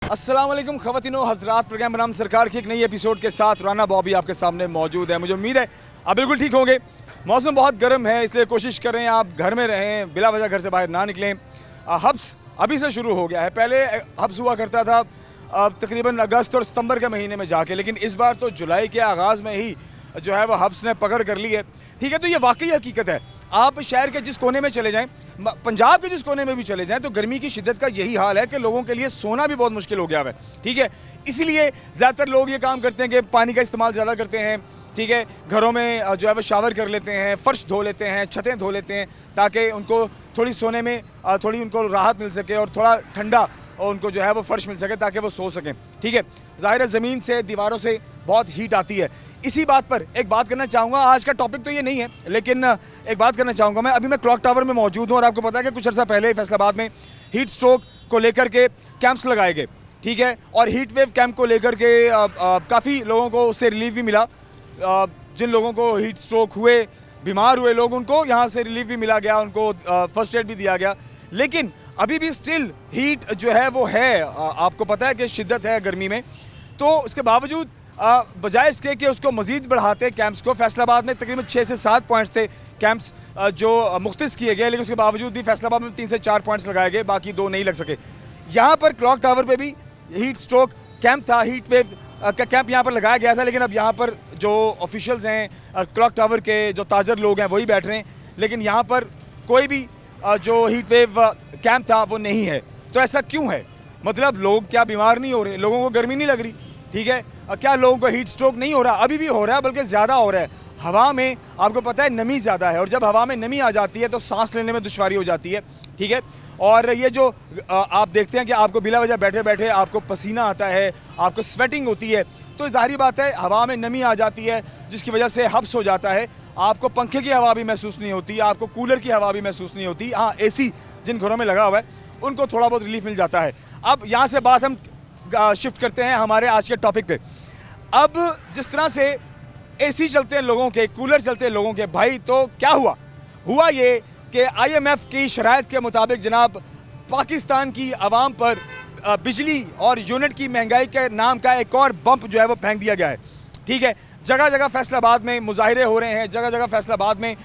अस्सलाम वालेकुम ख़वातीनो हज़रात, प्रोग्राम बनाम सरकार की एक नई एपिसोड के साथ राना बॉबी आपके सामने मौजूद है। मुझे उम्मीद है आप बिल्कुल ठीक होंगे। मौसम बहुत गर्म है, इसलिए कोशिश करें आप घर में रहें, बिला वजह घर से बाहर ना निकलें। हब्स अभी से शुरू हो गया है। पहले हब्स हुआ करता था तकरीबन अगस्त और सितंबर के महीने में जाके, लेकिन इस बार तो जुलाई के आगाज़ में ही जो है वो हब्स ने पकड़ कर ली है। ठीक है, तो ये वाकई हकीकत है। आप शहर के जिस कोने में चले जाएं, पंजाब के जिस कोने में भी चले जाएं, तो गर्मी की शिद्दत का यही हाल है कि लोगों के लिए सोना भी बहुत मुश्किल हो गया है। ठीक है, इसीलिए ज़्यादातर लोग ये काम करते हैं कि पानी का इस्तेमाल ज़्यादा करते हैं। ठीक है, घरों में जो है वो शावर कर लेते हैं, फ़र्श धो लेते हैं, छतें धो लेते हैं, ताकि उनको थोड़ी सोने में थोड़ी उनको राहत मिल सके और थोड़ा ठंडा और उनको जो है वो फ़र्श मिल सके ताकि वो सो सकें। ठीक है, ज़ाहिर है ज़मीन से, दीवारों से बहुत हीट आती है। इसी बात पर एक बात करना चाहूँगा, आज का टॉपिक तो ये नहीं है, लेकिन एक बात करना चाहूँगा मैं क्लॉक टावर में मौजूद हूँ और आपको पता है कि कुछ अर्सा पहले फैसलाबाद में हीट स्ट्रोक को लेकर के कैंप्स लगाए गए। ठीक है, और हीट वेव कैंप को लेकर के काफ़ी लोगों को उससे रिलीफ भी मिला। जिन लोगों को हीट स्ट्रोक हुए, बीमार हुए लोग, उनको यहाँ से रिलीफ भी मिला गया, उनको फर्स्ट एड भी दिया गया। लेकिन अभी भी स्टिल हीट जो है वो है, आपको पता है कि शिद्दत है गर्मी में। तो इसके बावजूद बजाय इसके कि उसको मज़ीद बढ़ाते कैंप्स को, फैसलाबाद में तकरीबन 6 से 7 पॉइंट्स थे कैंप्स जो मुख्तस किए गए, लेकिन उसके बावजूद भी फैसलाबाद में 3 से 4 पॉइंट्स लगाए गए, बाकी 2 नहीं लग सके। यहाँ पर क्लॉक टावर पे भी हीट स्ट्रोक कैंप था, हीट वेव का कैंप यहाँ पर लगाया गया था, लेकिन अब यहाँ पर जो ऑफिशियल्स हैं क्लॉक टावर के, जो ताजर लोग हैं, वही बैठ रहे हैं, लेकिन यहाँ पर कोई भी जो हीट वेव कैंप था वो नहीं है। तो ऐसा क्यों है? मतलब लोग क्या बीमार नहीं हो रहे? लोगों को गर्मी नहीं लग रही? ठीक है, क्या लोगों को हीट स्ट्रोक नहीं हो रहा? अभी भी हो रहा है, बल्कि ज़्यादा हो रहा है। हवा में आपको पता है नमी ज़्यादा है, और जब हवा में नमी आ जाती है तो सांस लेने में दुश्वारी हो जाती है। ठीक है, और ये जो आप देखते हैं कि आपको बिला वजह बैठे बैठे आपको पसीना आता है, आपको स्वेटिंग होती है, तो ज़ाहिर बात है हवा में नमी आ जाती है, जिसकी वजह से हब्स हो जाता है। आपको पंखे की हवा भी महसूस नहीं होती, आपको कूलर की हवा भी महसूस नहीं होती। हाँ, AC जिन घरों में लगा हुआ है उनको थोड़ा बहुत रिलीफ मिल जाता है। अब यहाँ से बात हम शिफ्ट करते हैं हमारे आज के टॉपिक पे। अब जिस तरह से AC चलते हैं लोगों के, कूलर चलते हैं लोगों के, भाई तो क्या हुआ ये कि IMF की शराइत के मुताबिक जनाब पाकिस्तान की आवाम पर बिजली और यूनिट की महंगाई के नाम का एक और बम्प जो है वो फेंक दिया गया है। ठीक है, जगह जगह फैसलाबाद में मुजाहिरे हो रहे हैं, जगह जगह फैसलाबाद में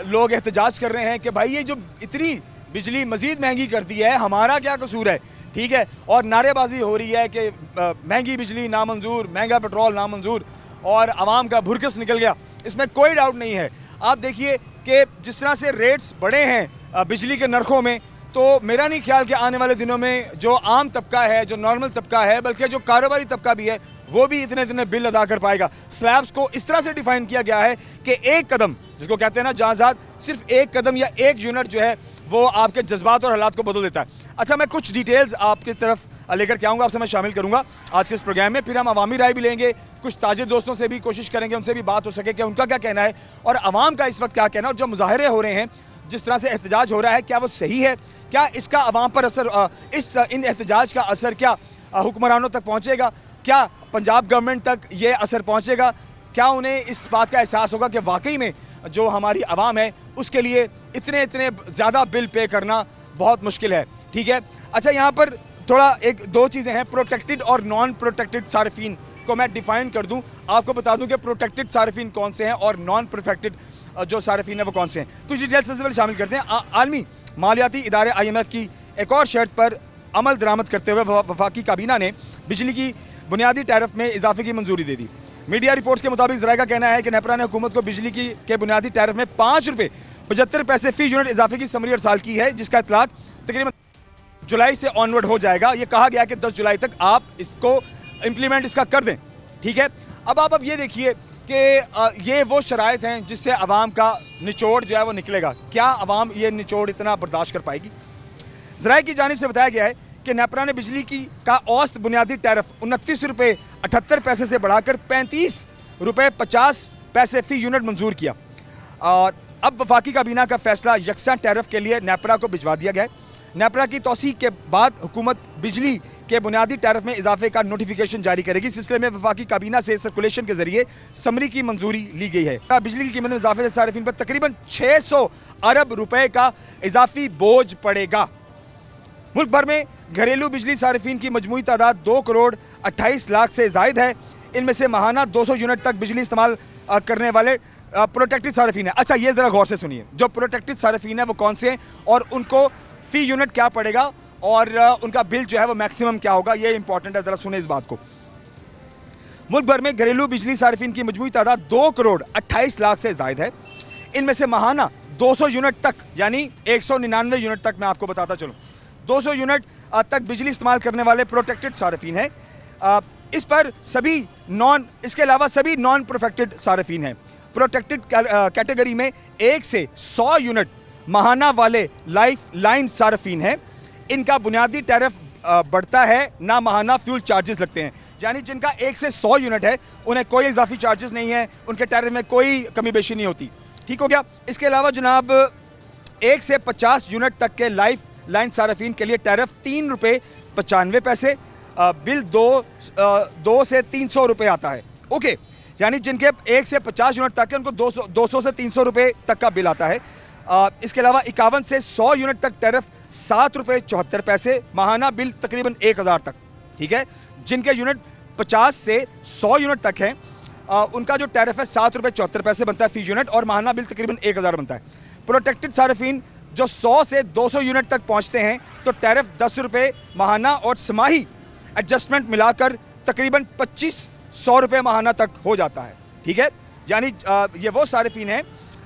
लोग एहतजाज कर रहे हैं कि भाई ये जो इतनी बिजली मज़ीद महंगी कर दी है, हमारा क्या कसूर है? ठीक है, और नारेबाजी हो रही है कि महंगी बिजली नामंजूर, महंगा पेट्रोल नामंजूर, और आवाम का भुरकस निकल गया। इसमें कोई डाउट नहीं है। आप देखिए कि जिस तरह से रेट्स बढ़े हैं बिजली के नरखों में, तो मेरा नहीं ख्याल कि आने वाले दिनों में जो आम तबका है, जो नॉर्मल तबका है, बल्कि जो कारोबारी तबका भी है, वो भी इतने बिल अदा कर पाएगा। स्लैब्स को इस तरह से डिफाइन किया गया है कि एक कदम, जिसको कहते हैं ना जहाज़ात, सिर्फ एक कदम या एक यूनिट जो है वो आपके जज्बात और हालात को बदल देता है। अच्छा, मैं कुछ डिटेल्स आपकी तरफ लेकर के आऊँगा, आपसे मैं शामिल करूँगा आज के इस प्रोग्राम में। फिर हम अवामी राय भी लेंगे, कुछ ताजिर दोस्तों से भी कोशिश करेंगे, उनसे भी बात हो सके कि उनका क्या कहना है और आवाम का इस वक्त क्या कहना है, और जो मुजाहरे हो रहे हैं, जिस तरह से एहतजाज हो रहा है, क्या वो सही है? क्या इसका आवाम पर असर, इन एहतजाज का असर क्या हुक्मरानों तक पहुँचेगा? क्या पंजाब गवर्नमेंट तक ये असर पहुँचेगा? क्या उन्हें इस बात का एहसास होगा कि वाकई में जो हमारी आवाम है उसके लिए इतने ज़्यादा बिल पे करना बहुत मुश्किल है? ठीक है, अच्छा, यहाँ पर थोड़ा 1-2 चीज़ें हैं। प्रोटेक्टेड और नॉन प्रोटेक्टेड सार्फिन को मैं डिफ़ाइन कर दूँ, आपको बता दूँ कि प्रोटेक्टेड सार्फिन कौन से हैं और नॉन प्रोटेक्टेड जो सार्फिन है वो कौन से हैं। कुछ डिटेल्स सबसे पहले शामिल करते हैं। आलमी मालियाती इदारे IMF की एक और शर्त पर अमल दरामद करते हुए वफाकी काबीना ने बिजली की बुनियादी टैरिफ में इजाफे की मंजूरी दे दी। मीडिया रिपोर्ट्स के मुताबिक ज़राए का कहना है कि नेपरा ने हुकूमत को बिजली के बुनियादी टैरिफ में 5 रुपये 75 पैसे फ़ी यूनिट इजाफे की समरी अरसाल की है, जिसका इतलाक तकरीबन जुलाई से ऑनवर्ड हो जाएगा। ये कहा गया कि 10 जुलाई तक आप इसको इम्प्लीमेंट इसका कर दें। ठीक है, अब ये देखिए कि ये वो शराइत हैं जिससे आवाम का निचोड़ जो है वो निकलेगा। क्या आवाम ये निचोड़ इतना बर्दाश्त कर पाएगी? ज़राए की जानिब से बताया गया है कि नेपरा ने बिजली का औसत बुनियादी टैरिफ 29 रुपये 78 पैसे से बढ़ाकर 35 रुपये 50 पैसे फ़ी यूनिट मंजूर किया, और अब वफाकी काबीना का फैसला यकसा टैरिफ के लिए नेपरा को भिजवा दिया गया है। नेपरा की तौसीक के बाद हुकूमत बिजली के बुनियादी टैरिफ में इजाफे का नोटिफिकेशन जारी करेगी। इस सिलसिले में वफाकी काबीना से सर्कुलेशन के जरिए समरी की मंजूरी ली गई है। बिजली की कीमत में इजाफे से सार्फिन पर तकरीबन 600 अरब रुपए का इजाफी बोझ पड़ेगा। मुल्क भर में घरेलू बिजली सार्फिन की मजमूई तादाद 2 करोड़ 28 लाख से जायद है। इनमें से माहाना 200 यूनिट तक बिजली इस्तेमाल करने वाले प्रोटेक्टेड सार्फिन है। अच्छा, ये ज़रा गौर से सुनिए, जो प्रोटेक्टेड सार्फिन है वो कौन से हैं और उनको फ़ी यूनिट क्या पड़ेगा और उनका बिल जो है वो मैक्सिमम क्या होगा, ये इंपॉर्टेंट है, ज़रा सुने इस बात को। मुल्क भर में घरेलू बिजली सार्फिन की मजमूई तादाद 2 करोड़ 28 लाख से जायद है। इनमें से माहाना 200 यूनिट तक, यानी 199 यूनिट तक, मैं आपको बताता चलूँ, 200 यूनिट तक बिजली इस्तेमाल करने वाले प्रोटेक्टेड सार्फिन है। इस पर इसके अलावा सभी नॉन प्रोटेक्टेड सार्फिन हैं। प्रोटेक्टेड कैटेगरी में 1 से 100 यूनिट माहाना वाले लाइफ लाइन सार्फिन हैं। इनका बुनियादी टैरिफ बढ़ता है, ना माहाना फ्यूल चार्जेस लगते हैं। यानी जिनका 1 से 100 यूनिट है उन्हें कोई इजाफी चार्जेस नहीं है, उनके टैरिफ में कोई कमी बेशी नहीं होती। ठीक हो गया। इसके अलावा जनाब 1 से 50 यूनिट तक के लाइफ लाइन सार्फिन के लिए टैरिफ 3 रुपये 95 पैसे, बिल 2 से 300 रुपये आता है। ओके, यानी जिनके 1 से 50 यूनिट तक है उनको 200 से 300 रुपये तक का बिल आता है। इसके अलावा 51 से 100 यूनिट तक टैरिफ 7 रुपये 74 पैसे, माहाना बिल तकरीबन 1000 तक। ठीक है। जिनके यूनिट 50 से 100 यूनिट तक हैं उनका जो टैरिफ है 7 रुपये 74 पैसे बनता है फी यूनिट और माहाना बिल तकरीबन 1000 बनता है। प्रोटेक्टेड सार्फिन जो 100 से 200 यूनिट तक पहुंचते हैं तो टैरिफ 10 रुपये माहाना और समाही एडजस्टमेंट मिलाकर तकरीबन 2500 रुपये माहाना तक हो जाता है। ठीक है। यानी ये वो सार्फिन है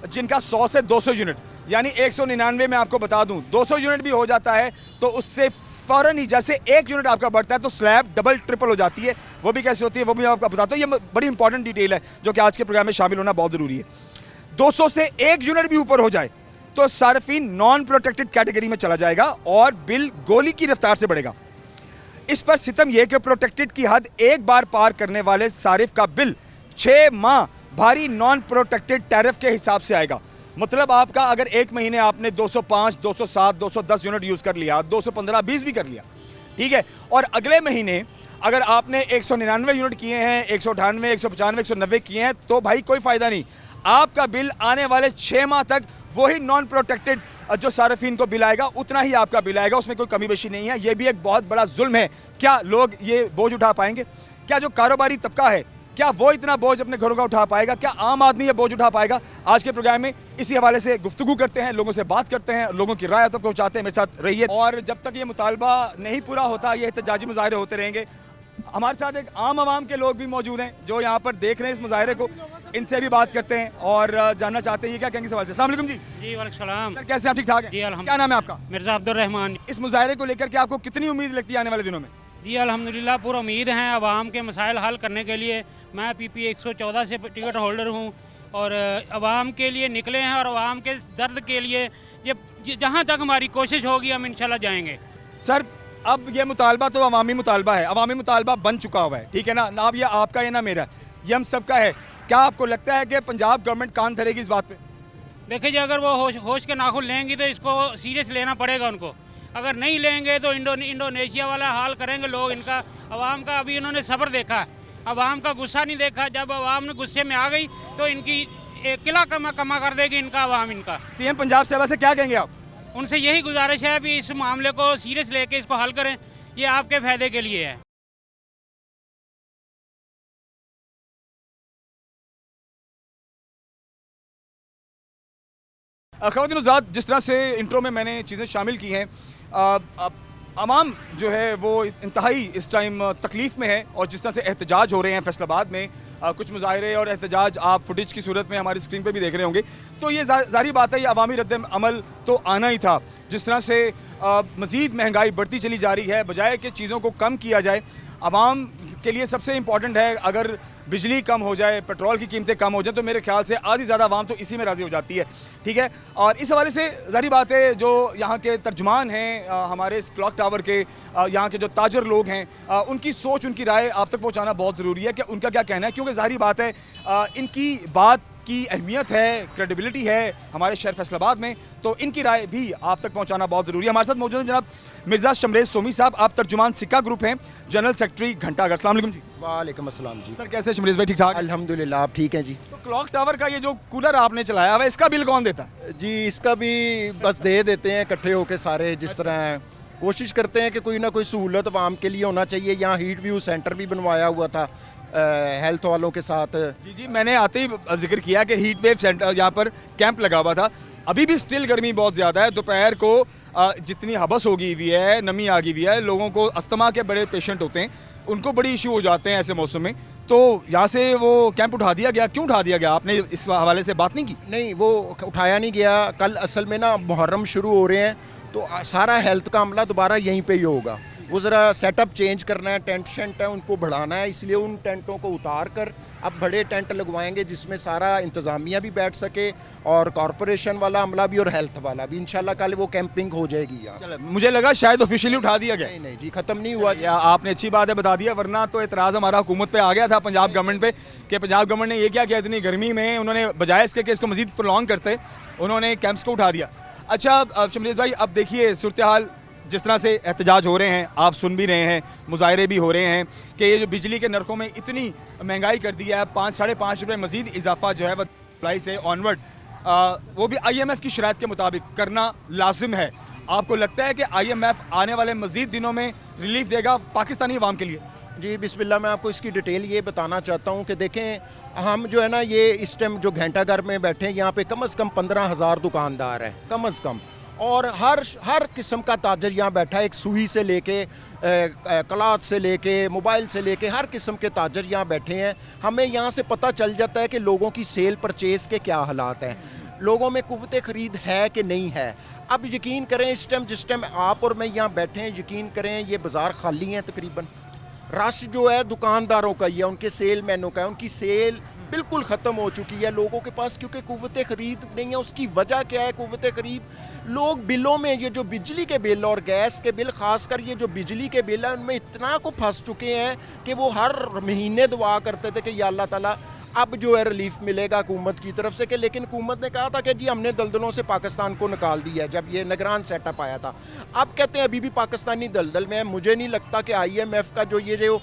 जिनका 100 से 200 यूनिट, यानी 199 में आपको बता दूं 200 यूनिट भी हो जाता है तो उससे फ़ौरन ही जैसे 1 यूनिट आपका बढ़ता है तो स्लैब डबल ट्रिपल हो जाती है। वो भी कैसे होती है वो भी मैं आपको बताता हूँ। ये बड़ी इंपॉर्टेंट डिटेल है जो कि आज के प्रोग्राम में शामिल होना बहुत ज़रूरी है। 200 से 1 यूनिट भी ऊपर हो जाए तो सार्फिन नॉन प्रोटेक्टेड कैटेगरी में चला जाएगा और बिल गोली की रफ्तार से बढ़ेगा। इस पर सितम यह कि प्रोटेक्टेड की हद एक बार पार करने वाले सारिफ का बिल 6 माह भारी नॉन प्रोटेक्टेड टैरिफ के हिसाब से आएगा। मतलब आपका अगर एक महीने आपने 205, 207, 210 यूनिट यूज़ कर लिया, 215, 20 भी कर लिया, ठीक है, और अगले महीने अगर आपने 199 यूनिट किए हैं, 198, 195, 190 किए हैं तो भाई कोई फ़ायदा नहीं। आपका बिल आने वाले 6 माह तक वही नॉन प्रोटेक्टेड जो सार्फिन को बिल आएगा उतना ही आपका बिल आएगा, उसमें कोई कमी बेशी नहीं है। ये भी एक बहुत बड़ा जुल्म है। क्या लोग ये बोझ उठा पाएंगे? क्या जो कारोबारी तबका है क्या वो इतना बोझ अपने घरों का उठा पाएगा? क्या आम आदमी ये बोझ उठा पाएगा? आज के प्रोग्राम में इसी हवाले से गुफ्तगू करते हैं, लोगों से बात करते हैं, लोगों की राय तक पहुँचाते हैं। मेरे साथ रहिए और जब तक ये मुतालबा नहीं पूरा होता ये एहतजाजी मुजाहरे होते रहेंगे। हमारे साथ एक आम आवाम के लोग भी मौजूद हैं जो यहाँ पर देख रहे हैं इस मुजाहरे को, इनसे भी बात करते हैं और जानना चाहते हैं ये क्या कहेंगे सवाल से। अस्सलाम वालेकुम जी। जी वालेकुम सलाम। सर कैसे आप? ठीक ठाक हैं? जी अल्हम्दुलिल्लाह। क्या नाम है आपका? मिर्ज़ा अब्दुल रहमान। इस मुजाहरे को लेकर के आपको कितनी उम्मीद लगती है आने वाले दिनों में? जी अल्हम्दुलिल्लाह पूरा उम्मीद है आवाम के मसाइल हल करने के लिए। मैं PP 114 से टिकट होल्डर हूँ और आवाम के लिए निकले हैं और आवाम के दर्द के लिए ये जहाँ तक हमारी कोशिश होगी हम इंशाल्लाह जाएंगे। सर अब ये मुतालबा तो अवामी मुतालबा है, अवामी मुतालबा बन चुका हुआ है, ठीक है ना? अब ये आपका ये ना मेरा, ये हम सबका है। क्या आपको लगता है कि पंजाब गवर्नमेंट कान धरेगी इस बात पे? देखिए जी अगर वो होश के नाखुन लेंगी तो इसको सीरियस लेना पड़ेगा उनको। अगर नहीं लेंगे तो इंडोनेशिया वाला हाल करेंगे लोग इनका। आवाम का अभी इन्होंने सब्र देखा, आवाम का गुस्सा नहीं देखा। जब आवाम ने गुस्से में आ गई तो इनकी किला कमा कर देगी इनका आवाम इनका। सीएम पंजाब से वैसे क्या कहेंगे आप? उनसे यही गुजारिश है भी इस मामले को सीरियस लेके इसको हल करें, ये आपके फायदे के लिए है। ख़वातीन हज़रात, जिस तरह से इंट्रो में मैंने चीज़ें शामिल की हैं, अवाम जो है वो इंतहाई इस टाइम तकलीफ़ में है और जिस तरह से एहतजाज हो रहे हैं फैसलाबाद में, कुछ मुजाहरे और एहतजाज आप फुटेज की सूरत में हमारी स्क्रीन पे भी देख रहे होंगे, तो ये ज़ाहिर बात है ये अवामी रद्द अमल तो आना ही था। जिस तरह से मज़ीद महंगाई बढ़ती चली जा रही है, बजाय कि चीज़ों को कम किया जाए, आवाम के लिए सबसे इम्पॉर्टेंट है अगर बिजली कम हो जाए, पेट्रोल की कीमतें कम हो जाए तो मेरे ख्याल से आधी ज़्यादा आवाम तो इसी में राज़ी हो जाती है, ठीक है। और इस हवाले से ज़ाहिर बात है जो यहाँ के तर्जुमान हैं हमारे इस क्लॉक टावर के, यहाँ के जो ताजर लोग हैं, उनकी सोच, उनकी राय आप तक पहुँचाना बहुत ज़रूरी है कि उनका क्या कहना है, क्योंकि ज़ाहिर बात है इनकी बात की अहमियत है, क्रेडिबिलिटी है हमारे शहर फैसलाबाद में, तो इनकी राय भी आप तक पहुंचाना बहुत ज़रूरी है। हमारे साथ मौजूद हैं जनाब मिर्ज़ा शमरेज़ सोमी साहब, आप तर्जुमान सिक्का ग्रुप हैं, जनरल सेक्रेटरी घंटाघर। अस्सलाम वालेकुम जी। वालेकुम अस्सलाम जी। सर कैसे शमरेज़ भाई? ठीक ठाक अल्हम्दुलिल्लाह, आप ठीक हैं जी? तो क्लॉक टावर का ये जो कूलर आपने चलाया हुआ है इसका बिल कौन देता है? जी इसका भी बस दे देते हैं इकट्ठे होके सारे, जिस तरह कोशिश करते हैं कि कोई ना कोई सहूलत आवाम के लिए होना चाहिए। यहाँ हीट व्यू सेंटर भी बनवाया हुआ था हेल्थ वालों के साथ। जी जी, मैंने आते ही जिक्र किया कि हीट वेव सेंटर यहाँ पर कैंप लगा हुआ था। अभी भी स्टिल गर्मी बहुत ज़्यादा है। दोपहर को जितनी हबस होगी हुई है, नमी आ गई हुई है, लोगों को अस्थमा के बड़े पेशेंट होते हैं, उनको बड़ी इशू हो जाते हैं ऐसे मौसम में। तो यहाँ से वो कैंप उठा दिया गया। क्यों उठा दिया गया? आपने इस हवाले से बात नहीं की? नहीं, वो उठाया नहीं गया। कल असल में ना मुहर्रम शुरू हो रहे हैं, तो सारा हेल्थ का अमला दोबारा यहीं पे ही होगा। वो ज़रा सेटअप चेंज करना है, टेंट शेंट है उनको बढ़ाना है, इसलिए उन टेंटों को उतार कर अब बड़े टेंट लगवाएंगे जिसमें सारा इंतज़ामिया भी बैठ सके और कॉरपोरेशन वाला अमला भी और हेल्थ वाला भी। इंशाल्लाह कल वो कैंपिंग हो जाएगी यहाँ। चलो, मुझे लगा शायद ऑफिशियली उठा दिया गया। नहीं नहीं जी, ख़त्म नहीं हुआ जी। या आपने अच्छी बात है बता दिया, वरना तो एतराज़ हमारा हुकूमत पे आ गया था, पंजाब गवर्नमेंट पे, कि पंजाब गवर्नमेंट ने ये क्या किया इतनी गर्मी में, उन्होंने बजाय इसके कि इसको मजीद प्रोलॉन्ग करते, उन्होंने कैंप्स को उठा दिया। अच्छा शमलेश भाई, अब देखिए सूरत हाल जिस तरह से एहतजाज हो रहे हैं, आप सुन भी रहे हैं, मुजाहरे भी हो रहे हैं कि ये जो बिजली के नरखों में इतनी महंगाई कर दी है, 5-5.5 रुपये मजीद इजाफा जो है वह अप्लाई से ऑनवर्ड, वो भी IMF की शराइत के मुताबिक करना लाजिम है। आपको लगता है कि IMF आने वाले मजीद दिनों में रिलीफ देगा पाकिस्तानी अवाम के लिए? जी बिस्मिल्लाह, मैं आपको इसकी डिटेल ये बताना चाहता हूँ कि देखें, हम जो है ना ये इस टाइम जो घंटाघर में बैठे हैं, यहाँ पे कम से कम 15,000 दुकानदार हैं कम से कम, और हर किस्म का ताजर यहाँ बैठा है। एक सुई से लेके क्लॉथ से लेके मोबाइल से लेके हर किस्म के ताजर यहाँ बैठे हैं। हमें यहाँ से पता चल जाता है कि लोगों की सेल परचेज़ के क्या हालात हैं, लोगों में कुव्वत ख़रीद है कि नहीं है। अब यकीन करें, इस टाइम जिस टाइम आप और मैं यहाँ बैठे हैं, यकीन करें ये बाज़ार खाली हैं तकरीबन। रश जो है दुकानदारों का ही है, उनके सेल मैनों का है, उनकी सेल बिल्कुल ख़त्म हो चुकी है लोगों के पास, क्योंकि कुव्वत ख़रीद नहीं है। उसकी वजह क्या है? कुव्वत ख़रीद, लोग बिलों में, ये जो बिजली के बिल और गैस के बिल, ख़ासकर ये जो बिजली के बिल है, उनमें इतना को फंस चुके हैं कि वो हर महीने दुआ करते थे कि या अल्लाह ताला अब जो है रिलीफ मिलेगा हुकूमत की तरफ से। कि लेकिन हुकूमत ने कहा था कि जी हमने दलदलों से पाकिस्तान को निकाल दिया जब ये निगरान सेटअप आया था। अब कहते हैं अभी भी पाकिस्तानी दलदल में है। मुझे नहीं लगता कि IMF का जो ये जो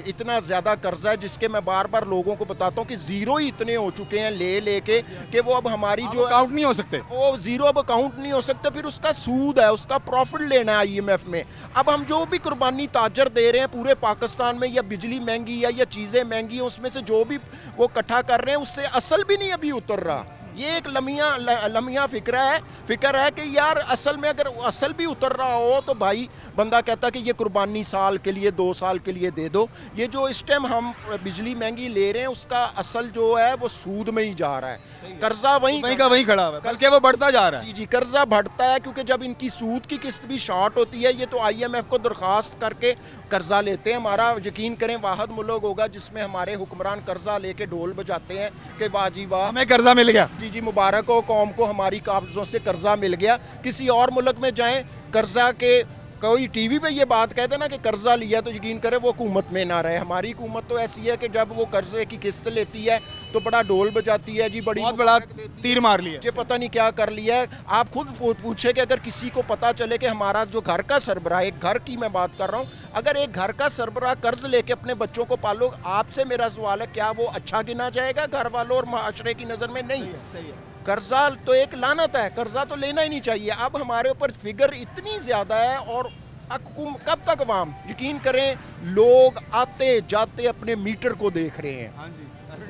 इतना ज़्यादा कर्जा है, जिसके मैं बार बार लोगों को बताता हूँ कि ज़ीरो ही इतने हो चुके हैं ले के कि वो अब हमारी जो अकाउंट नहीं हो सकते, वो ज़ीरो अब अकाउंट नहीं हो सकते। फिर उसका सूद है, उसका प्रॉफिट लेना है IMF में। अब हम जो भी कुर्बानी ताजर दे रहे हैं पूरे पाकिस्तान में, या बिजली महंगी है या चीज़ें महंगी हैं, उसमें से जो भी वो इकट्ठा कर रहे हैं उससे असल भी नहीं अभी उतर रहा। ये एक लम्हिया फ़िक्र है कि यार असल में अगर असल भी उतर रहा हो तो भाई बंदा कहता कि ये कुर्बानी साल के लिए 2 साल के लिए दे दो। ये जो इस टाइम हम बिजली महंगी ले रहे हैं उसका असल जो है वो सूद में ही जा रहा है, कर्जा वहीं का वहीं खड़ा हुआ है, बल्कि वो बढ़ता जा रहा है। जी जी, कर्जा बढ़ता है, क्योंकि जब इनकी सूद की किस्त भी शॉर्ट होती है, ये तो IMF को दरख्वास्त करके कर्जा लेते हैं। हमारा यकीन करें वाहद मुल्क होगा जिसमें हमारे हुक्मरान कर्जा लेके ढोल बजाते हैं कि वाह जी वाह हमें कर्जा मिल गया। जी जी, मुबारक हो कौम को, हमारी काब्जों से कर्जा मिल गया। किसी और मुल्क में जाएं, कर्जा के कोई टीवी पे ये बात कहते ना कि कर्जा लिया, तो यकीन करें वो हुकूमत में ना रहे। हमारी हुकूमत तो ऐसी है कि जब वो कर्जे की किस्त लेती है तो बड़ा ढोल बजाती है जी, बड़ी बहुत बड़ा तीर मार लिया, ये पता नहीं क्या कर लिया है। आप खुद पूछे कि अगर किसी को पता चले कि हमारा जो घर का सरबराह, एक घर की मैं बात कर रहा हूँ, अगर एक घर का सरबराह कर्ज लेके अपने बच्चों को पालो, आपसे मेरा सवाल है क्या वो अच्छा गिना जाएगा घर वालों और माशरे की नज़र में? नहीं। कर्जा तो एक लानत है, कर्जा तो लेना ही नहीं चाहिए। अब हमारे ऊपर फिगर इतनी ज़्यादा है, और कब तक अवाम, यकीन करें, लोग आते जाते अपने मीटर को देख रहे हैं,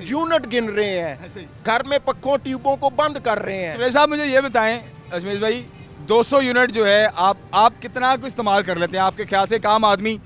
यूनिट गिन रहे हैं, घर में पक्कों ट्यूबों को बंद कर रहे हैं। सुरेश साहब मुझे ये बताएं, अजमेश भाई, 200 यूनिट जो है आप कितना को इस्तेमाल कर लेते हैं? आपके ख्याल से एक आम आदमी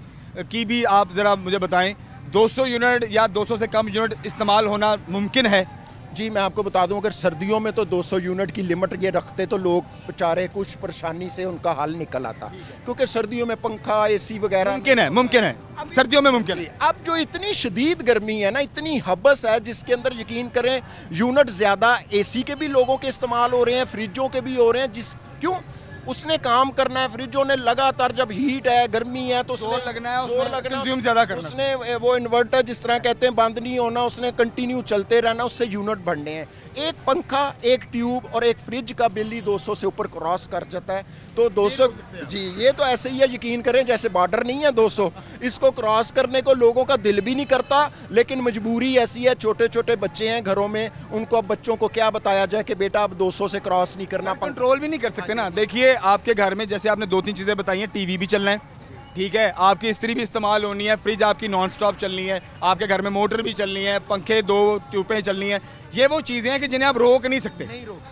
की भी आप ज़रा मुझे बताएं, 200 यूनिट या 200 से कम यूनिट इस्तेमाल होना मुमकिन है? जी मैं आपको बता दूं, अगर सर्दियों में तो 200 यूनिट की लिमिट ये रखते तो लोग बेचारे कुछ परेशानी से उनका हल निकल आता, क्योंकि सर्दियों में पंखा AC वगैरह मुमकिन है सर्दियों में मुमकिन है। अब जो इतनी शदीद गर्मी है ना, इतनी हबस है, जिसके अंदर यकीन करें यूनिट ज़्यादा AC के भी लोगों के इस्तेमाल हो रहे हैं, फ्रिजों के भी हो रहे हैं। क्यों? उसने काम करना है, फ्रिजों ने लगातार, जब हीट है, गर्मी है, तो जोर लगना है, जोर लगना, कंज्यूम ज़्यादा करना, उसने वो इन्वर्टर जिस तरह कहते हैं बंद नहीं होना, उसने कंटिन्यू चलते रहना, उससे यूनिट बढ़ने हैं। एक पंखा, एक ट्यूब और एक फ्रिज का बिल ही 200 से ऊपर क्रॉस कर जाता है। तो 200 जी, ये तो ऐसे ही है, यकीन करें जैसे बॉर्डर नहीं है 200, इसको क्रॉस करने को लोगों का दिल भी नहीं करता, लेकिन मजबूरी ऐसी है। छोटे छोटे बच्चे हैं घरों में, उनको अब बच्चों को क्या बताया जाए कि बेटा अब 200 से क्रॉस नहीं करना। कंट्रोल भी नहीं कर सकते ना। देखिए आपके घर में जैसे आपने 2-3 चीज़ें बताई हैं, टीवी भी चलना है, ठीक है, आपकी इस्त्री भी इस्तेमाल होनी है, फ्रिज आपकी नॉन स्टॉप चलनी है, आपके घर में मोटर भी चलनी है, पंखे 2 ट्यूबें चलनी है। ये वो चीज़ें हैं कि जिन्हें आप रोक नहीं सकते,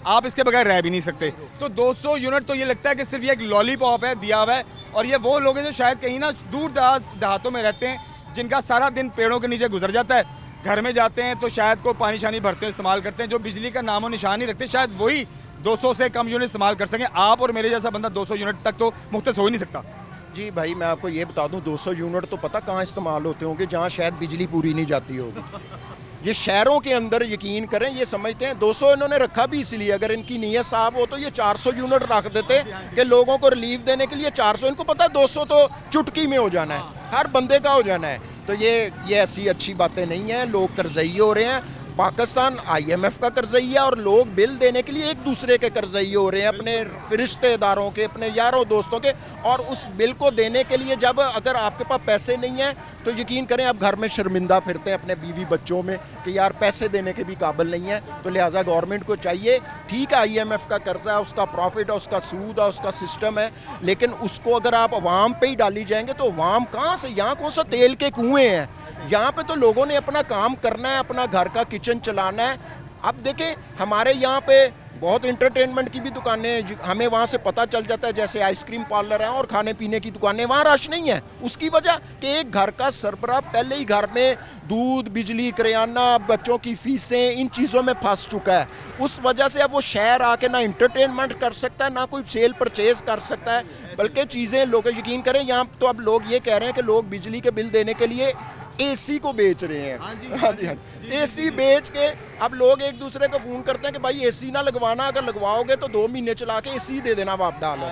आप इसके बगैर रह भी नहीं सकते। तो 200 यूनिट तो ये लगता है कि सिर्फ ये एक लॉलीपॉप है, दिया हुआ है। और ये वो लोग हैं जो शायद कहीं ना दूर देहातों में रहते हैं, जिनका सारा दिन पेड़ों के नीचे गुजर जाता है, घर में जाते हैं तो शायद को पानी शानी भरते हैं, इस्तेमाल करते हैं, जो बिजली का नामो निशान नहीं रखते, शायद वही 200 से कम यूनिट इस्तेमाल कर सकें। आप और मेरे जैसा बंदा 200 यूनिट तक तो मुख्तस हो ही नहीं सकता। जी भाई, मैं आपको ये बता दूं, 200 यूनिट तो पता कहाँ इस्तेमाल होते होंगे, जहाँ शायद बिजली पूरी नहीं जाती होगी। ये शहरों के अंदर यकीन करें, ये समझते हैं 200 इन्होंने रखा भी इसलिए, अगर इनकी नीयत साफ हो तो ये 400 यूनिट रख देते कि लोगों को रिलीफ देने के लिए 400, इनको पता है 200 तो चुटकी में हो जाना है, हर बंदे का हो जाना है। तो ये ऐसी अच्छी बातें नहीं हैं, लोग कर्जई हो रहे हैं। पाकिस्तान IMF का कर्जई है और लोग बिल देने के लिए एक दूसरे के कर्जई हो रहे हैं, अपने रिश्तेदारों के, अपने यारों दोस्तों के। और उस बिल को देने के लिए जब अगर आपके पास पैसे नहीं हैं तो यकीन करें आप घर में शर्मिंदा फिरते हैं अपने बीवी बच्चों में कि यार पैसे देने के भी काबिल नहीं है। तो लिहाजा गवर्नमेंट को चाहिए, ठीक है IMF का कर्जा है, उसका प्रॉफिट है, उसका सूद है, उसका सिस्टम है, लेकिन उसको अगर आप अवाम पे ही डाली जाएंगे तो अवाम कहाँ से, यहाँ कौन सा तेल के कुएँ हैं, यहाँ पे तो लोगों ने अपना काम करना है, अपना घर का किचन चलाना है। अब देखें हमारे यहाँ पे बहुत इंटरटेनमेंट की भी दुकानें हैं, हमें वहाँ से पता चल जाता है, जैसे आइसक्रीम पार्लर हैं और खाने पीने की दुकानें, वहाँ रश नहीं है। उसकी वजह कि एक घर का सरबराह पहले ही घर में दूध, बिजली, करियाना, बच्चों की फीसें, इन चीज़ों में फंस चुका है। उस वजह से अब वो शहर आके ना इंटरटेनमेंट कर सकता है, ना कोई सेल परचेज कर सकता है, बल्कि चीज़ें लोग यकीन करें यहाँ तो अब लोग ये कह रहे हैं कि लोग बिजली के बिल देने के लिए AC को बेच रहे हैं। हाँ जी, AC बेच के अब लोग एक दूसरे को फ़ोन करते हैं कि भाई AC ना लगवाना, अगर लगवाओगे तो 2 महीने चला के AC दे देना आप डालो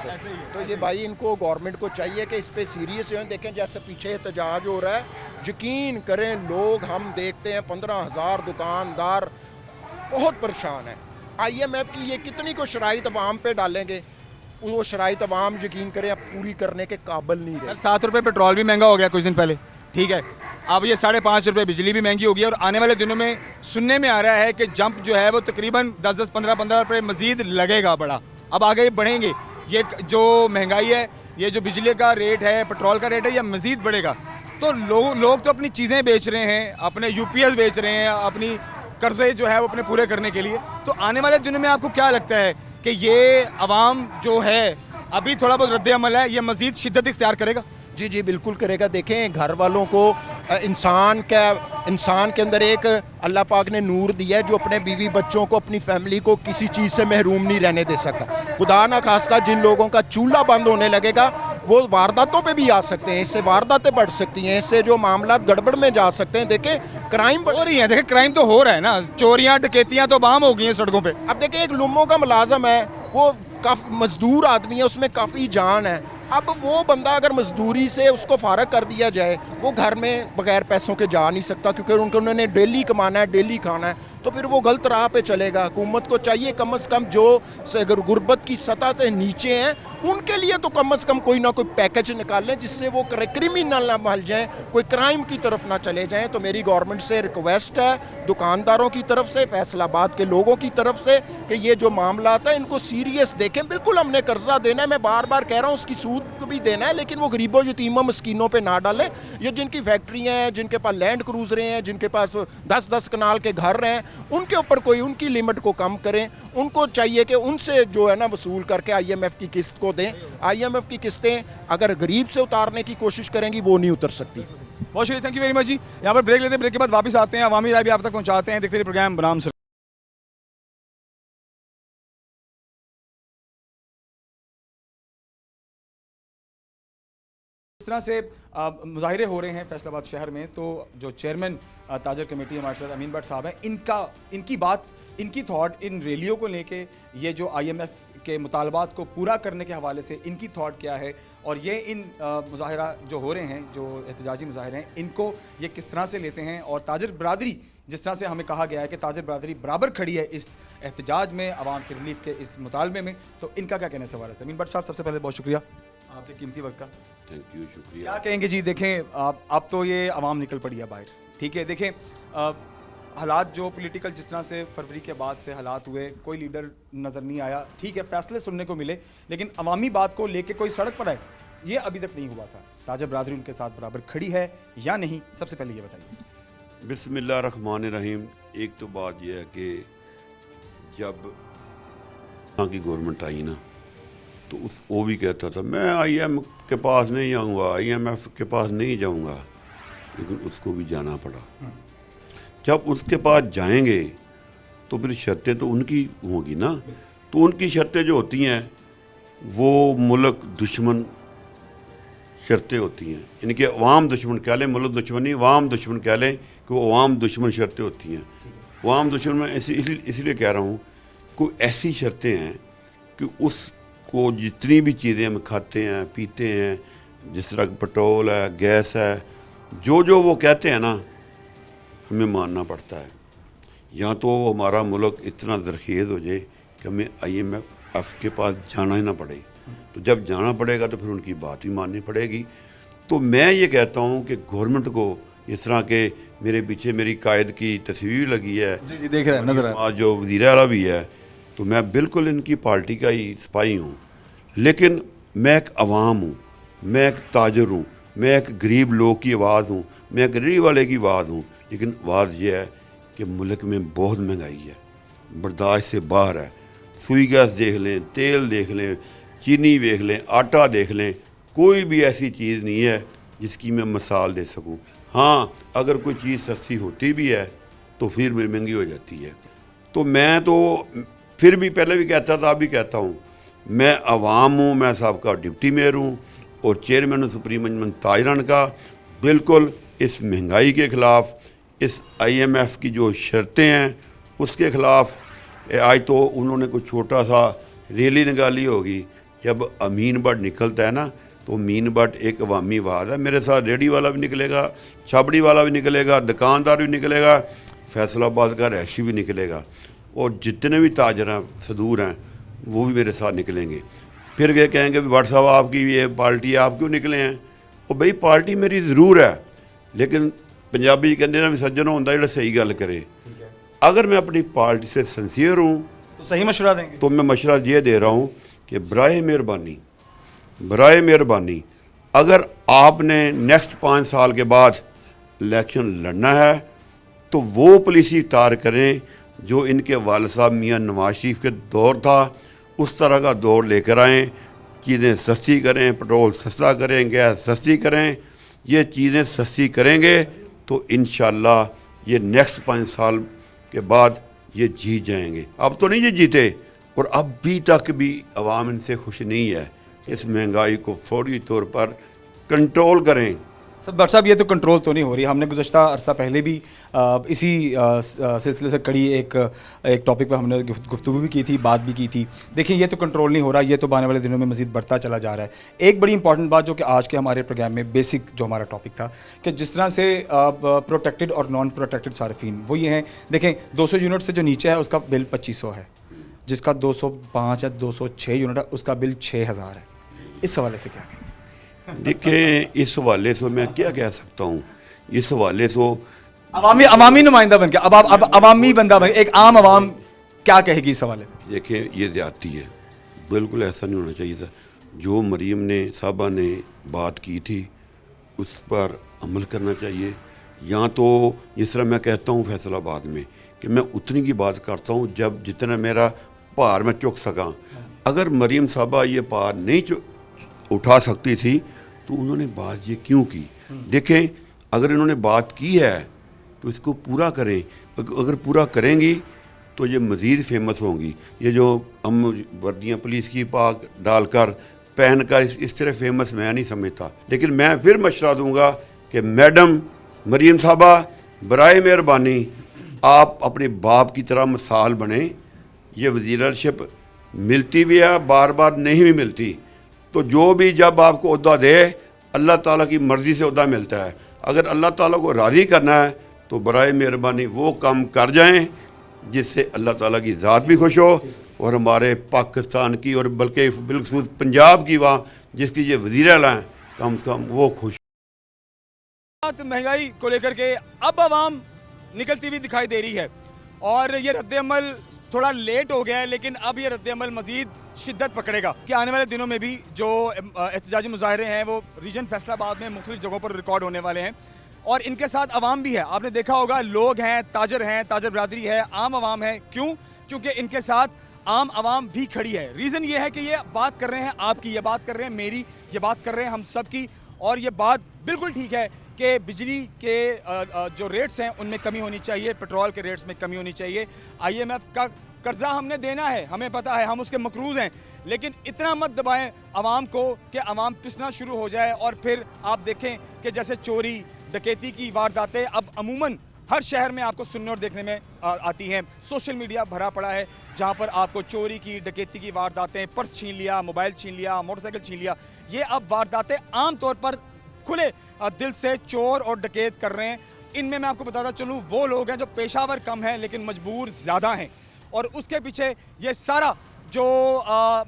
तो ये भाई इनको गवर्नमेंट को चाहिए कि इस पे सीरियस हो। देखें जैसे पीछे एहतजाज हो रहा है, यकीन करें लोग, हम देखते हैं 15,000 दुकानदार बहुत परेशान है। IMF की ये कितनी को शराइत अवाम पे डालेंगे, वो शराइत अवाम यकीन करें अब पूरी करने के काबिल नहीं रहे। 7 रुपये पेट्रोल भी महंगा हो गया कुछ दिन पहले, ठीक है, अब ये 5.5 रुपये बिजली भी महंगी होगी और आने वाले दिनों में सुनने में आ रहा है कि जंप जो है वो तकरीबन 10-10, 15-15 रुपये मजीद लगेगा बड़ा। अब आगे बढ़ेंगे, ये जो महंगाई है, ये जो बिजली का रेट है, पेट्रोल का रेट है, ये मजीद बढ़ेगा। तो लोग तो अपनी चीज़ें बेच रहे हैं, अपने UPS बेच रहे हैं, अपनी कर्जे जो है वो अपने पूरे करने के लिए। तो आने वाले दिनों में आपको क्या लगता है कि ये अवाम जो है अभी थोड़ा बहुत रद्द अमल है, ये मजीद शिद्दत इख्तियार करेगा? जी बिल्कुल करेगा। देखें घर वालों को इंसान के अंदर एक अल्लाह पाक ने नूर दिया है जो अपने बीवी बच्चों को, अपनी फैमिली को किसी चीज़ से महरूम नहीं रहने दे सकता। खुदा ना खास्ता जिन लोगों का चूल्हा बंद होने लगेगा वो वारदातों पे भी आ सकते हैं, इससे वारदातें बढ़ सकती हैं, इससे जो मामला गड़बड़ में जा सकते हैं। देखें क्राइम हो रही है, देखें क्राइम तो हो रहा है ना, चोरियाँ डकैतियाँ तो बाम हो गई हैं सड़कों पर। अब देखें एक लुम्मों का मुलाजम है, वो काफ़ी मजदूर आदमी है, उसमें काफ़ी जान है। अब वो बंदा अगर मजदूरी से उसको फारग कर दिया जाए, वो घर में बगैर पैसों के जा नहीं सकता क्योंकि उन्होंने डेली कमाना है, डेली खाना है, तो फिर वो गलत राह पे चलेगा। हुकूमत को चाहिए कम से कम जो गुर्बत की सतह से नीचे हैं उनके लिए तो कम से कम कोई ना कोई पैकेज निकालें जिससे वो क्रिमिनल ना बन जाएँ, कोई क्राइम की तरफ ना चले जाएँ। तो मेरी गवर्नमेंट से रिक्वेस्ट है, दुकानदारों की तरफ से, फैसलाबाद के लोगों की तरफ से, कि ये जो मामला आता है इनको सीरियस देखें। बिल्कुल हमने कर्जा देना है, मैं बार बार कह रहा हूँ, उसकी सूद को भी देना है, लेकिन वो गरीबों यतीमों मस्कीनों पे ना डालें। ये जिनकी फैक्ट्रियाँ हैं, जिनके पास लैंड क्रूजरें हैं, जिनके पास 10-10 कनाल के घर हैं, उनके ऊपर कोई उनकी लिमिट को कम करें। उनको चाहिए कि उनसे जो है ना वसूल करके IMF की किस्त को दें। IMF की किस्तें अगर गरीब से उतारने की कोशिश करेंगी वो नहीं उतर सकती। बहुत शुक्रिया, थैंक यू वेरी मच जी। यहाँ पर ब्रेक लेते हैं, ब्रेक के बाद वापस आते हैं, अवामी राय भी आप तक पहुँचाते हैं। देखते रहिए प्रोग्राम बनाम सरकार। इस तरह से मुजाहिरे हो रहे हैं फैसलाबाद शहर में, तो जो चेयरमैन ताजर कमेटी हमारे साथ अमीन भट्ट साहब हैं, इनकी बात, इनकी थॉट इन रैलियों को लेके, ये जो IMF के मुतालबात को पूरा करने के हवाले से इनकी थॉट क्या है, और ये इन मुजाहिरा जो हो रहे हैं, जो एहतजाजी मुजाहिरे हैं, इनको ये किस तरह से लेते हैं। और ताजर बरादरी, जिस तरह से हमें कहा गया है कि ताजर बरादरी बराबर खड़ी है इस एहतजाज में, आवाम के रिलीफ के इस मुतालबे में, तो इनका क्या कहने से हवाले से। अमीन भट्ट साहब, सबसे पहले बहुत शुक्रिया आपके कीमती वक्त का। थैंक यू, शुक्रिया। क्या कहेंगे जी? देखें अब तो ये आवाम निकल पड़ी है बाहर, ठीक है। देखें हालात जो पॉलिटिकल जिस तरह से फरवरी के बाद से हालात हुए, कोई लीडर नज़र नहीं आया। ठीक है, फैसले सुनने को मिले, लेकिन अवामी बात को लेके कोई सड़क पर आए, ये अभी तक नहीं हुआ था। ताजा बरादरी उनके साथ बराबर खड़ी है या नहीं, सबसे पहले ये बताइए। बिस्मिल्लाहिर्रहमानिर्रहीम। एक तो बात यह है कि जब यहाँ की गवर्नमेंट आई ना, तो वो भी कहता था मैं IMF के पास नहीं जाऊँगा, IMF के पास नहीं जाऊँगा, लेकिन उसको भी जाना पड़ा। जब उसके पास जाएंगे तो फिर शर्तें तो उनकी होंगी ना, तो उनकी शर्तें जो होती हैं वो मुल्क दुश्मन शर्तें होती हैं, इनके अवाम दुश्मन कह लें, मुल्क दुश्मन नहीं, अवाम दुश्मन कह लें कि वो अवाम दुश्मन शर्तें होती हैं। अवाम दुश्मन में इसलिए कह रहा हूँ, कोई ऐसी शर्तें हैं कि उसको जितनी भी चीज़ें हम खाते हैं पीते हैं, जिस तरह पेट्रोल है, गैस है, जो वो कहते हैं ना, हमें मानना पड़ता है। या तो हमारा मुल्क इतना ज़रखेज़ हो जाए कि हमें IMF के पास जाना ही ना पड़े, तो जब जाना पड़ेगा तो फिर उनकी बात भी माननी पड़ेगी। तो मैं ये कहता हूँ कि गवर्नमेंट को, इस तरह के मेरे पीछे मेरी कायद की तस्वीर लगी है, जी देख रहे हैं, नजर आ आज जो वज़ीर आला भी है, तो मैं बिल्कुल इनकी पार्टी का ही सिपाही हूँ, लेकिन मैं एक अवाम हूँ, मैं एक ताजर हूँ, मैं एक गरीब लोग की आवाज़ हूँ, मैं एक गरीब वाले की आवाज़ हूँ। लेकिन आवाज़ ये है कि मुल्क में बहुत महंगाई है, बर्दाश्त से बाहर है। सुई गैस देख लें, तेल देख लें, चीनी देख लें, आटा देख लें, कोई भी ऐसी चीज़ नहीं है जिसकी मैं मिसाल दे सकूं। हाँ, अगर कोई चीज़ सस्ती होती भी है तो फिर भी महंगी हो जाती है। तो मैं तो फिर भी पहले भी कहता था, अभी कहता हूँ, मैं अवाम हूँ, मैं साहब डिप्टी मेयर हूँ और चेयरमैन सुप्रीम मंजमन ताजरान का। बिल्कुल इस महंगाई के ख़िलाफ़, इस IMF की जो शर्तें हैं उसके ख़िलाफ़। आज तो उन्होंने कुछ छोटा सा रैली निकाली होगी, जब अमीन भट्ट निकलता है ना, तो अमीन भट्ट एक अवामी आवाज़ है। मेरे साथ रेडी वाला भी निकलेगा, छाबड़ी वाला भी निकलेगा, दुकानदार भी निकलेगा, फैसलाबाद का रहायशी भी निकलेगा, और जितने भी ताजर हैं, सदूर हैं, वो भी मेरे साथ निकलेंगे। फिर ये कहेंगे भट्ट साहब आपकी ये पार्टी है, आप क्यों निकले हैं? और भाई पार्टी मेरी ज़रूर है, लेकिन पंजाबी कहते ना भी सज्जन होंदा जो सही गल करे। अगर मैं अपनी पार्टी से सिंसियर हूँ तो सही मशवरा देंगे। तो मैं मशवरा ये दे रहा हूँ कि बराए मेहरबानी अगर आपने नेक्स्ट 5 साल के बाद इलेक्शन लड़ना है तो वो पॉलिसी इख्तियार करें जो इनके वालिद साहब मियाँ नवाज शरीफ के दौर था, उस तरह का दौर लेकर आएँ। चीज़ें सस्ती करें, पेट्रोल सस्ता करें, गैस सस्ती करें। ये चीज़ें सस्ती करेंगे तो इंशाअल्लाह ये नेक्स्ट 5 साल के बाद ये जीत जाएंगे। अब तो नहीं ये जीते, और अभी तक भी अवाम इनसे खुश नहीं है। इस महंगाई को फौरी तौर पर कंट्रोल करें। सब भट्ट साहब, ये तो कंट्रोल तो नहीं हो रही। हमने गुज़श्ता अरसा पहले भी इसी सिलसिले से कड़ी एक टॉपिक पर हमने गुफ्तगू भी की थी, बात भी की थी। देखिए, ये तो कंट्रोल नहीं हो रहा, ये तो आने वाले दिनों में मज़ीद बढ़ता चला जा रहा है। एक बड़ी इंपॉर्टेंट बात जो कि आज के हमारे प्रोग्राम में बेसिक जो हमारा टॉपिक था, कि जिस तरह से प्रोटेक्टेड और नॉन प्रोटेक्टेड सार्फिन वो ये हैं। देखें, 200 यूनिट से जो नीचे है उसका बिल 2500 है, जिसका 205 या 206 यूनिट है उसका बिल 6000 है। इस हवाले से क्या कहें? देखें, इस हवाले से मैं क्या कह सकता हूँ, इस हवाले से अवामी नुमाइंदा बन गया। अब आप अवामी बंदा बन, एक आम अवाम क्या कहेगी इस हवाले से? देखें, ये ज्यादती है, बिल्कुल ऐसा नहीं होना चाहिए था। जो मरीम ने साहबा ने बात की थी उस पर अमल करना चाहिए। या तो जिस तरह मैं कहता हूँ फैसलाबाद में कि मैं उतनी की बात करता हूँ जब जितना मेरा भार मैं चुक सका। अगर मरीम साहबा ये भार नहीं उठा सकती थी तो उन्होंने बात ये क्यों की? देखें, अगर इन्होंने बात की है तो इसको पूरा करें। अगर पूरा करेंगी तो ये मज़ीद फेमस होंगी। ये जो हम वर्दियाँ पुलिस की पाक डालकर पहन कर इस तरह फेमस मैं नहीं समझता। लेकिन मैं फिर मशवरा दूंगा कि मैडम मरीम साहबा, बराए मेहरबानी आप अपने बाप की तरह मिसाल बने। ये वज़ीरशिप मिलती भी है, बार बार नहीं भी मिलती, तो जो भी जब आपको ओहदा दे अल्लाह ताला की मर्ज़ी से ओहदा मिलता है। अगर अल्लाह ताला को राज़ी करना है तो बराए मेहरबानी वो काम कर जाएं जिससे अल्लाह ताला की ज़ात भी खुश हो और हमारे पाकिस्तान की और बल्कि बिलखुसूस पंजाब की वहाँ जिसकी ये वज़ीर आला हैं, कम से कम वो खुश। महंगाई को लेकर के अब अवाम निकलती हुई दिखाई दे रही है और ये रद्द-ए-अमल थोड़ा लेट हो गया है, लेकिन अब ये रद्द-ए-अमल मज़ीद शिद्दत पकड़ेगा कि आने वाले दिनों में भी जो एहतजाजी मुजाहरे हैं वो रीजन फैसलाबाद में मुख्तलिफ जगहों पर रिकॉर्ड होने वाले हैं और इनके साथ अवाम भी है। आपने देखा होगा लोग हैं, ताजर बरादरी है, आम आवाम है। क्यों? क्योंकि इनके साथ आम आवाम भी खड़ी है। रीज़न ये है कि ये बात कर रहे हैं आपकी, ये बात कर रहे हैं मेरी, ये बात कर रहे हैं हम सब की और ये बात बिल्कुल ठीक है कि बिजली के जो रेट्स हैं उनमें कमी होनी चाहिए, पेट्रोल के रेट्स में कमी होनी चाहिए। IMF का कर्जा हमने देना है, हमें पता है, हम उसके मकरूज़ हैं, लेकिन इतना मत दबाएं आवाम को कि आवाम पिसना शुरू हो जाए और फिर आप देखें कि जैसे चोरी डकैती की वारदातें अब अमूमन हर शहर में आपको सुनने और देखने में आती हैं। सोशल मीडिया भरा पड़ा है जहां पर आपको चोरी की डकैती की वारदातें, पर्स छीन लिया, मोबाइल छीन लिया, मोटरसाइकिल छीन लिया, ये अब वारदातें आम तौर पर खुले दिल से चोर और डकैत कर रहे हैं। इनमें मैं आपको बताता चलूँ वो लोग हैं जो पेशावर कम हैं लेकिन मजबूर ज़्यादा हैं और उसके पीछे ये सारा जो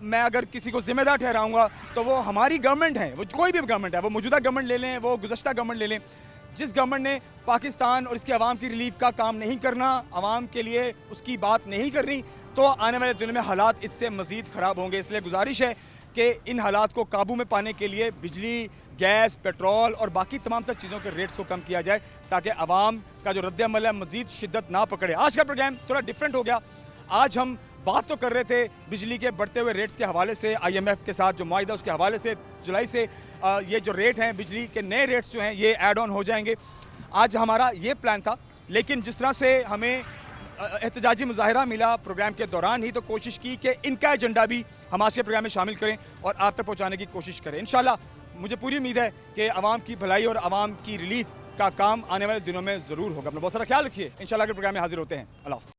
मैं अगर किसी को जिम्मेदार ठहराऊंगा तो वो हमारी गवर्नमेंट है। वो कोई भी गवर्नमेंट है, वो मौजूदा गवर्नमेंट ले लें, वो गुज़श्ता गवर्नमेंट ले लें, जिस गवर्नमेंट ने पाकिस्तान और इसके अवाम की रिलीफ का काम नहीं करना, अवाम के लिए उसकी बात नहीं करनी, तो आने वाले दिनों में हालात इससे मज़ीद ख़राब होंगे। इसलिए गुजारिश है कि इन हालात को काबू में पाने के लिए बिजली, गैस, पेट्रोल और बाकी तमाम तर चीज़ों के रेट्स को कम किया जाए ताकि अवाम का जो रद्द-ए-अमल है मज़ीद शिद्दत ना पकड़े। आज का प्रोग्राम थोड़ा डिफरेंट हो गया। आज हम बात तो कर रहे थे बिजली के बढ़ते हुए रेट्स के हवाले से, IMF के साथ जो मुआहिदा उसके हवाले से, जुलाई से ये जो रेट हैं बिजली के नए रेट्स जो हैं ये ऐड ऑन हो जाएंगे। आज हमारा ये प्लान था, लेकिन जिस तरह से हमें एहतजाजी मुजाहिरा मिला प्रोग्राम के दौरान ही, तो कोशिश की कि इनका एजेंडा भी हम आज के प्रोग्राम में शामिल करें और आप तक पहुँचाने की कोशिश करें। इंशाल्लाह मुझे पूरी उम्मीद है कि आवाम की भलाई और आवाम की रिलीफ का काम आने वाले दिनों में ज़रूर होगा। अपना बहुत सारा ख्याल रखिए। इंशाल्लाह के प्रोग्राम में हाजिर होते हैं। अल्लाह हाफ़िज़।